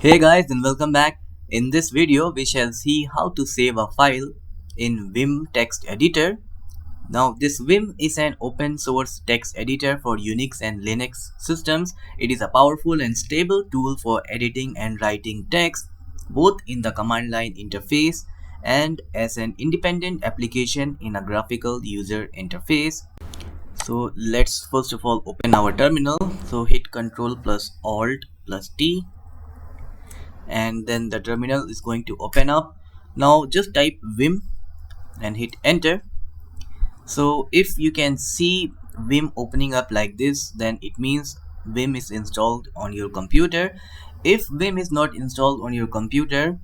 Hey guys, and welcome back. In this video we shall see how to save a file in Vim text editor. Now this Vim is an open source text editor for Unix and Linux systems. It is a powerful and stable tool for editing and writing text both in the command line interface and as an independent application in a graphical user interface. So let's first of all open our terminal. So hit Ctrl plus Alt plus T, and then the terminal is going to open up. Now just type Vim and hit enter. So if you can see Vim opening up like this, then it means Vim is installed on your computer. If Vim is not installed on your computer,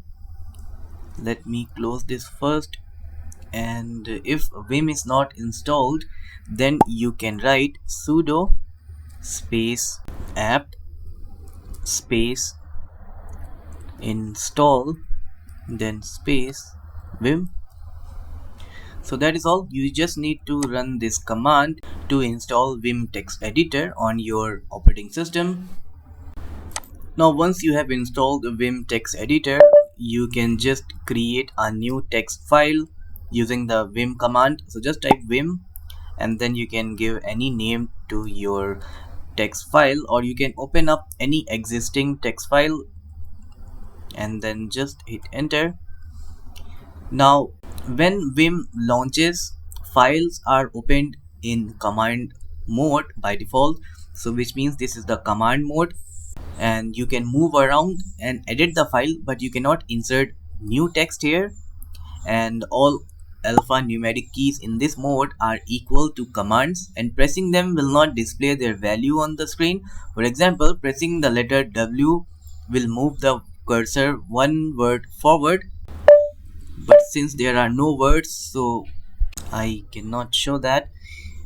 let me close this first. And if Vim is not installed, then you can write sudo space apt space install then space Vim. So that is all. You just need to run this command to install Vim text editor on your operating system. Now once you have installed Vim text editor, you can just create a new text file using the Vim command. So just type Vim and then you can give any name to your text file, or you can open up any existing text file and then just hit enter. Now when Vim launches, files are opened in command mode by default, so which means this is the command mode, and you can move around and edit the file, but you cannot insert new text here. And all alphanumeric keys in this mode are equal to commands, and pressing them will not display their value on the screen. For example, pressing the letter W will move the cursor one word forward, but since there are no words, so I cannot show that.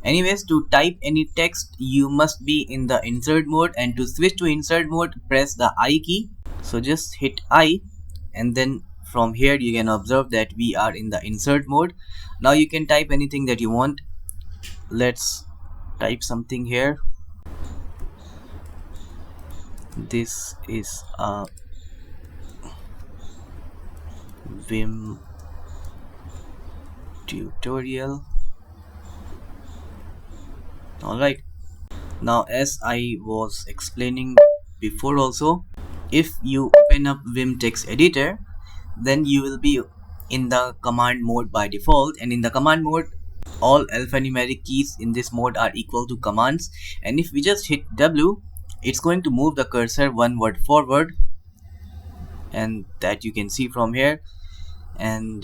Anyways, to type any text you must be in the insert mode, and to switch to insert mode press the I key. So just hit I, and then from here you can observe that we are in the insert mode. Now you can type anything that you want. Let's type something here. This is a Vim tutorial. Alright, now as I was explaining before also, if you open up Vim text editor, then you will be in the command mode by default, and in the command mode all alphanumeric keys in this mode are equal to commands. And if we just hit W, it's going to move the cursor one word forward, and that you can see from here. And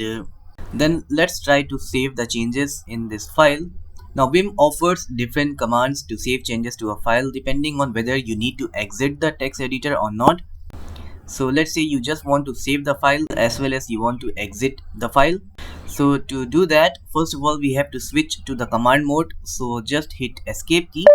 then let's try to save the changes in this file. Now Vim offers different commands to save changes to a file depending on whether you need to exit the text editor or not. So let's say you just want to save the file as well as you want to exit the file. So to do that, first of all we have to switch to the command mode. So just hit escape key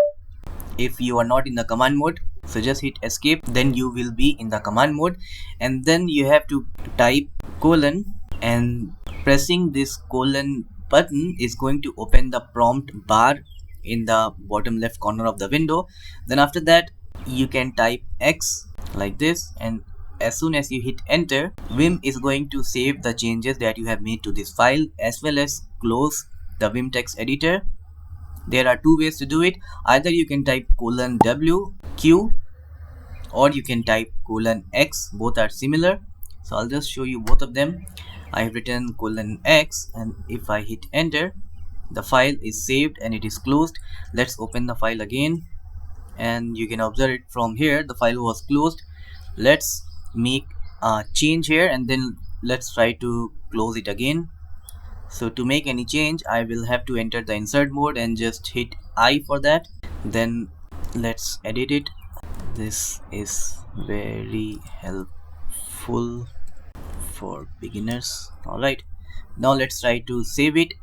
if you are not in the command mode. So just hit escape, then you will be in the command mode, and then you have to type colon, and pressing this colon button is going to open the prompt bar in the bottom left corner of the window. Then after that you can type X like this, and as soon as you hit enter, Vim is going to save the changes that you have made to this file as well as close the Vim text editor. There are two ways to do it. Either you can type colon W Q, or you can type colon X. Both are similar, so I'll just show you both of them. I have written colon X, and if I hit enter, the file is saved and it is closed. Let's open the file again, and you can observe it from here. The file was closed. Let's make a change here, and then let's try to close it again. So to make any change, I will have to enter the insert mode and just hit I for that. Then let's edit it. This is very helpful for beginners. Alright, now let's try to save it,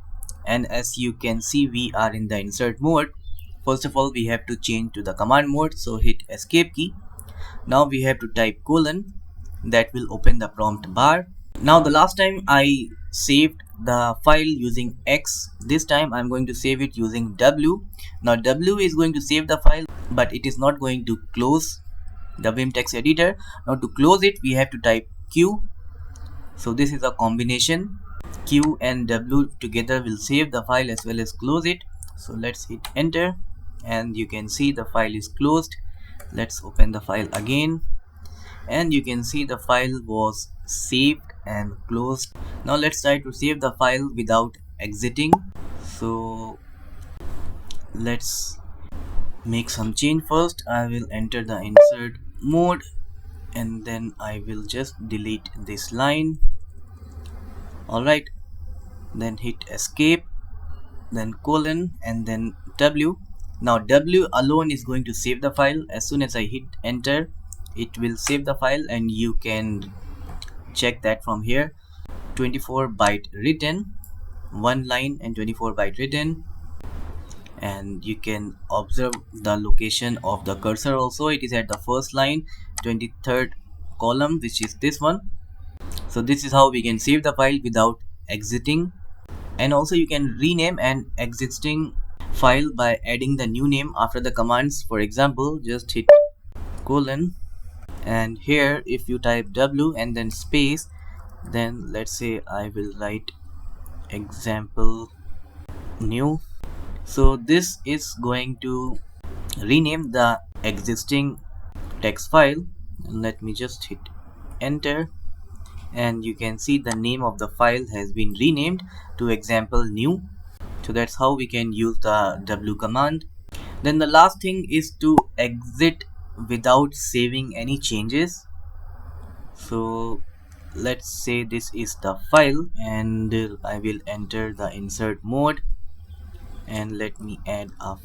and as you can see we are in the insert mode. First of all we have to change to the command mode, so hit escape key. Now we have to type colon, that will open the prompt bar. Now the last time I saved the file using X, this time I'm going to save it using W. Now W is going to save the file, but it is not going to close the VimText editor. Now to close it, we have to type Q. So this is a combination. Q and W together will save the file as well as close it. So let's hit enter and you can see the file is closed. Let's open the file again and you can see the file was saved and closed. Now let's try to save the file without exiting. So let's make some change. First I will enter the insert mode and then I will just delete this line. Alright, then hit escape, then colon and then W. Now W alone is going to save the file. As soon as I hit enter, it will save the file and you can check that from here. 24 byte written, one line and 24 byte written, and you can observe the location of the cursor also. It is at the first line, 23rd column, which is this one. So this is how we can save the file without exiting. And also you can rename an existing file by adding the new name after the commands. For example, just hit colon and here if you type W and then space, then let's say I will write example new. So this is going to rename the existing text file. Let me just hit enter and you can see the name of the file has been renamed to example new. So that's how we can use the W command. Then the last thing is to exit without saving any changes. So let's say this is the file and I will enter the insert mode and let me add a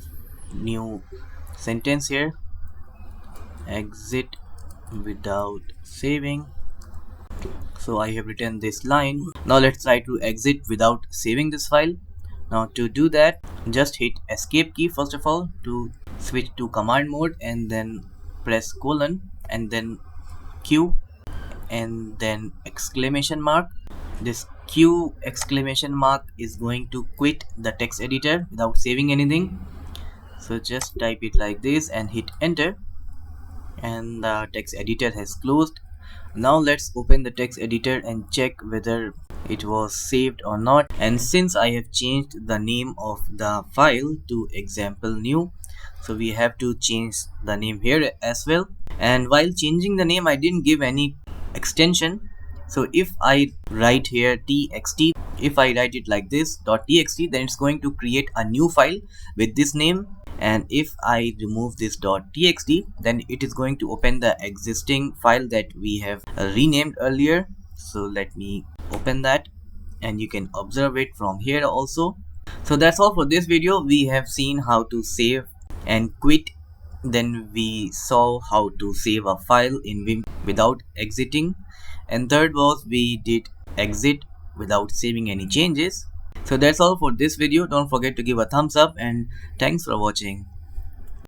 new sentence here, exit without saving. So I have written this line. Now let's try to exit without saving this file. Now to do that, just hit escape key first of all to switch to command mode and then press colon and then Q and then exclamation mark. This Q exclamation mark is going to quit the text editor without saving anything. So just type it like this and hit enter and the text editor has closed. Now let's open the text editor and check whether it was saved or not. And since I have changed the name of the file to example new, so we have to change the name here as well. And while changing the name, I didn't give any extension. So if I write here txt, if I write it like this .txt, then it's going to create a new file with this name. And if I remove this .txt, then it is going to open the existing file that we have renamed earlier. So let me open that and you can observe it from here also. So that's all for this video. We have seen how to save and quit. Then we saw how to save a file in Vim without exiting. And third was we did exit without saving any changes. So that's all for this video. Don't forget to give a thumbs up and thanks for watching.